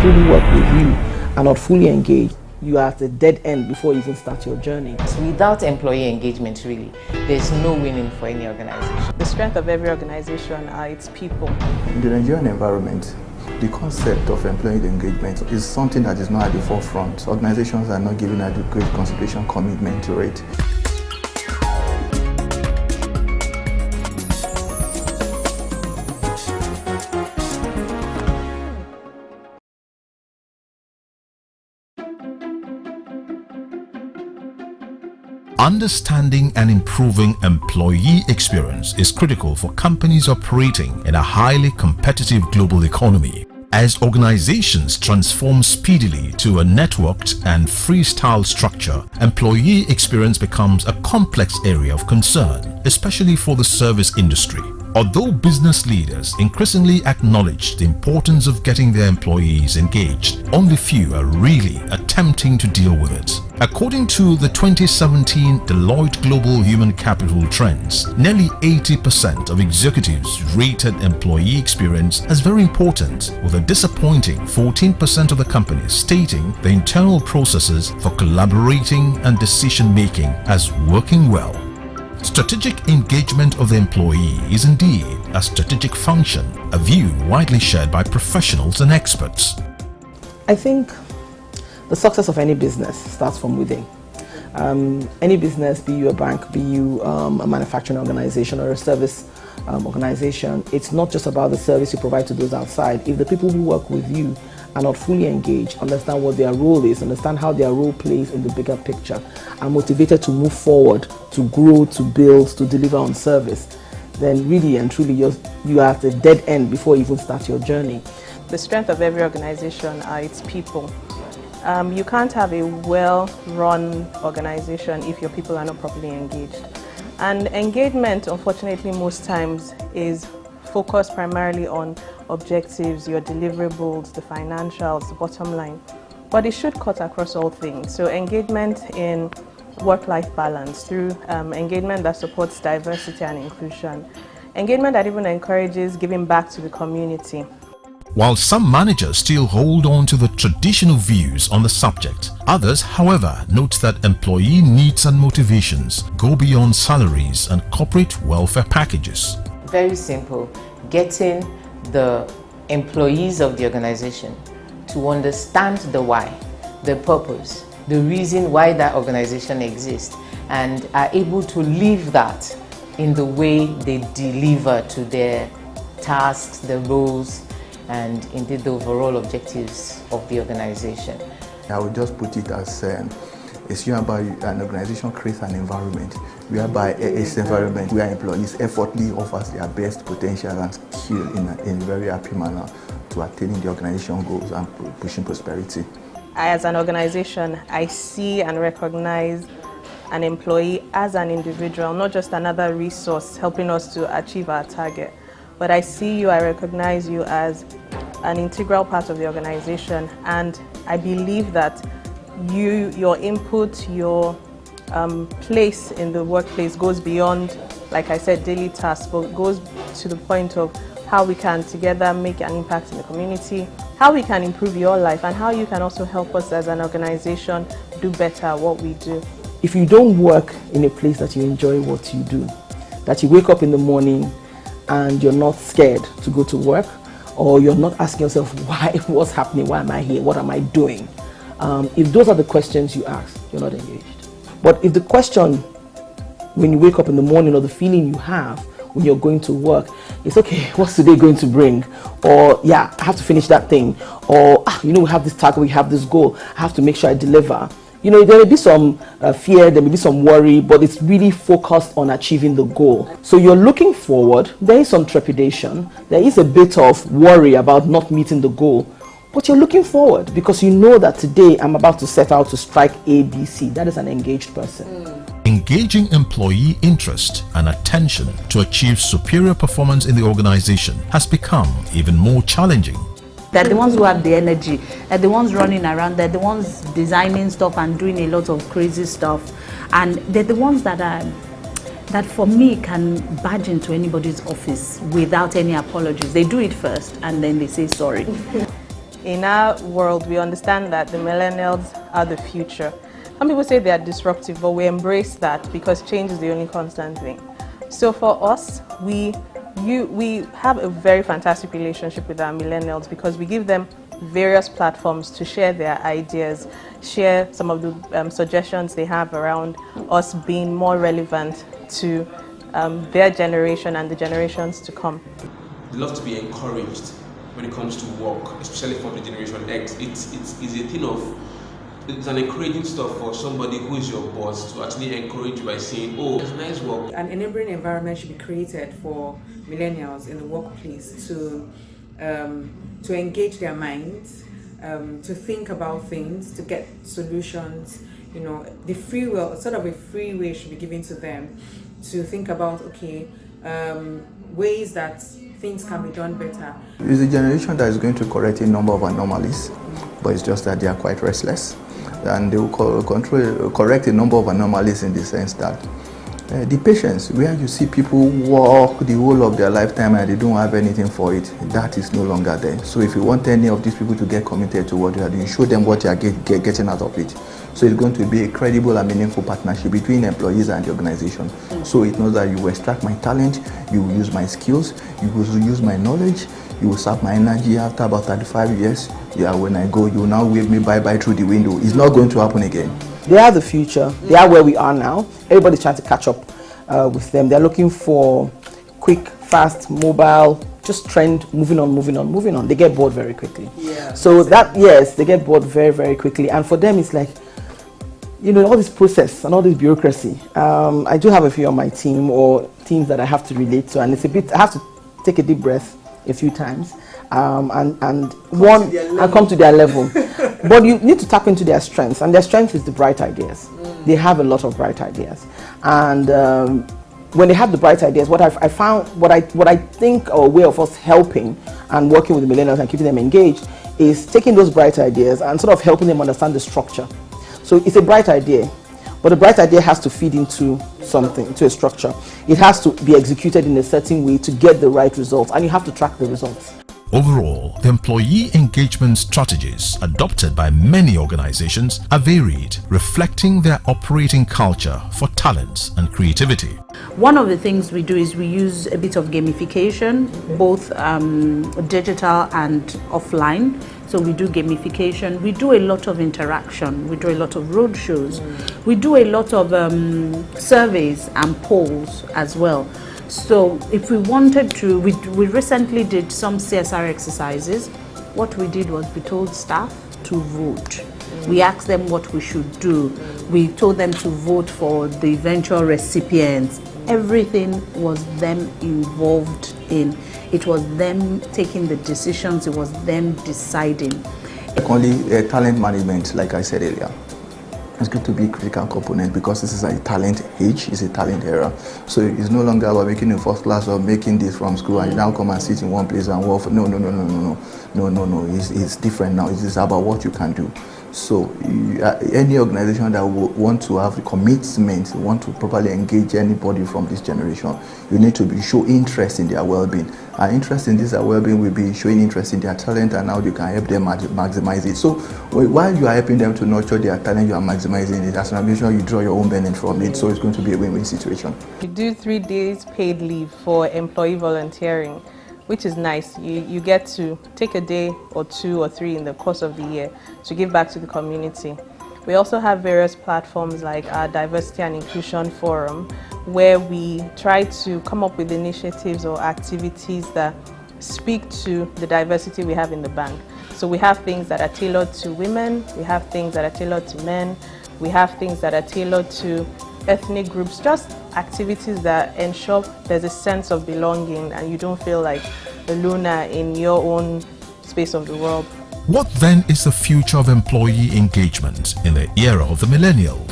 people who work with you are not fully engaged, you are at a dead end before you even start your journey. Without employee engagement, really, there's no winning for any organization. The strength of every organization are its people. In the Nigerian environment, the concept of employee engagement is something that is not at the forefront. Organizations are not giving adequate consideration commitment to it. Understanding and improving employee experience is critical for companies operating in a highly competitive global economy. As organizations transform speedily to a networked and freestyle structure, employee experience becomes a complex area of concern, especially for the service industry. Although business leaders increasingly acknowledge the importance of getting their employees engaged, only few are really attempting to deal with it. According to the 2017 Deloitte Global Human Capital Trends, nearly 80% of executives rated employee experience as very important, with a disappointing 14% of the companies stating the internal processes for collaborating and decision-making as working well. Strategic engagement of the employee is indeed a strategic function, a view widely shared by professionals and experts. I think the success of any business starts from within. Any business, be you a bank, be you a manufacturing organization or a service organization, it's not just about the service you provide to those outside. If the people who work with you are not fully engaged, understand what their role is, understand how their role plays in the bigger picture, are motivated to move forward, to grow, to build, to deliver on service, then really and truly you are at a dead end before you even start your journey. The strength of every organization are its people. You can't have a well-run organization if your people are not properly engaged. And engagement, unfortunately, most times is focused primarily on objectives, your deliverables, the financials, the bottom line. But it should cut across all things. So engagement in work-life balance through engagement that supports diversity and inclusion. Engagement that even encourages giving back to the community. While some managers still hold on to the traditional views on the subject, others, however, note that employee needs and motivations go beyond salaries and corporate welfare packages. Very simple. Getting the employees of the organization to understand the why, the purpose, the reason why that organization exists, and are able to live that in the way they deliver to their tasks, their roles, and indeed the overall objectives of the organization. I would just put it as it's about an organization creates an environment whereby it's environment where employees effortlessly offers their best potential and skill in a very happy manner to attaining the organization goals and pushing prosperity. As an organization, I see and recognize an employee as an individual, not just another resource helping us to achieve our target. But I see you, I recognize you as an integral part of the organization, and I believe that your input, your place in the workplace goes beyond, like I said, daily tasks, but goes to the point of how we can together make an impact in the community, how we can improve your life, and how you can also help us as an organization do better at what we do. If you don't work in a place that you enjoy what you do, that you wake up in the morning and you're not scared to go to work, or you're not asking yourself, what's happening, why am I here, what am I doing? If those are the questions you ask, you're not engaged. But if the question when you wake up in the morning, or the feeling you have when you're going to work, it's okay, what's today going to bring? Or yeah, I have to finish that thing. Or we have this target, we have this goal, I have to make sure I deliver. There may be some fear, there may be some worry, but it's really focused on achieving the goal. So you're looking forward, there is some trepidation, there is a bit of worry about not meeting the goal, but you're looking forward because you know that today I'm about to set out to strike A, B, C. That is an engaged person. Engaging employee interest and attention to achieve superior performance in the organization has become even more challenging. They're the ones who have the energy, they're the ones running around, they're the ones designing stuff and doing a lot of crazy stuff. And they're the ones that for me can barge into anybody's office without any apologies. They do it first and then they say sorry. in our world, we understand that the millennials are the future. Some people say they are disruptive, but we embrace that because change is the only constant thing. So for us, we have a very fantastic relationship with our millennials because we give them various platforms to share their ideas, share some of the suggestions they have around us being more relevant to their generation and the generations to come. They love to be encouraged when it comes to work, especially for the Generation X. It's a thing of, it's an encouraging stuff for somebody who is your boss to actually encourage you by saying, oh, it's nice work. An enabling environment should be created for millennials in the workplace to engage their minds, to think about things, to get solutions. You know, the free will, sort of a free way should be given to them to think about, okay, ways that things can be done better. It's a generation that is going to correct a number of anomalies, but it's just that they are quite restless. And they will correct a number of anomalies in the sense that the patience, where you see people work the whole of their lifetime and they don't have anything for it, that is no longer there. So if you want any of these people to get committed to what you are doing, show them what you are getting out of it. So it's going to be a credible and meaningful partnership between employees and the organization. So it knows that you will extract my talent, you will use my skills, you will use my knowledge, you will sap my energy. After about 35 years, when I go, you will now wave me bye-bye through the window. It's not going to happen again. They are the future. They are where we are now. Everybody's trying to catch up with them. They're looking for quick, fast, mobile, just trend, moving on. They get bored very quickly. Yeah. So they get bored very, very quickly. And for them, it's like, all this process and all this bureaucracy. I do have a few on my team or teams that I have to relate to, and it's I have to take a deep breath a few times and come to their level. But you need to tap into their strengths, and their strength is the bright ideas. They have a lot of bright ideas, and when they have the bright ideas, what I found, what I think a way of us helping and working with the millennials and keeping them engaged is taking those bright ideas and sort of helping them understand the structure. So it's a bright idea, but the bright idea has to feed into something, into a structure. It has to be executed in a certain way to get the right results, and you have to track the results. Overall, the employee engagement strategies adopted by many organizations are varied, reflecting their operating culture for talents and creativity. One of the things we do is we use a bit of gamification, both digital and offline. So we do gamification, we do a lot of interaction, we do a lot of road shows, we do a lot of surveys and polls as well. So if we wanted to, we recently did some CSR exercises. What we did was we told staff to vote. We asked them what we should do. We told them to vote for the eventual recipients. Everything was them involved in. It was them taking the decisions. It was them deciding. Secondly, talent management, like I said earlier, is going to be a critical component because this is a talent age, it's a talent era. So it's no longer about making a first class or making this from school and you now come and sit in one place and work. No. It's different now. It's about what you can do. So any organization that want to have the commitment, want to properly engage anybody from this generation, you need to show interest in their well-being. And interest in this well-being will be showing interest in their talent and how you can help them maximize it. So while you are helping them to nurture their talent, you are maximizing it. As an organization, you draw your own benefit from it. So it's going to be a win-win situation. We do 3 days paid leave for employee volunteering, which is nice. You get to take a day or 2 or 3 in the course of the year to give back to the community. We also have various platforms like our Diversity and Inclusion Forum, where we try to come up with initiatives or activities that speak to the diversity we have in the bank. So we have things that are tailored to women, we have things that are tailored to men, we have things that are tailored to ethnic groups, just activities that ensure there's a sense of belonging and you don't feel like a loner in your own space of the world. What then is the future of employee engagement in the era of the millennials?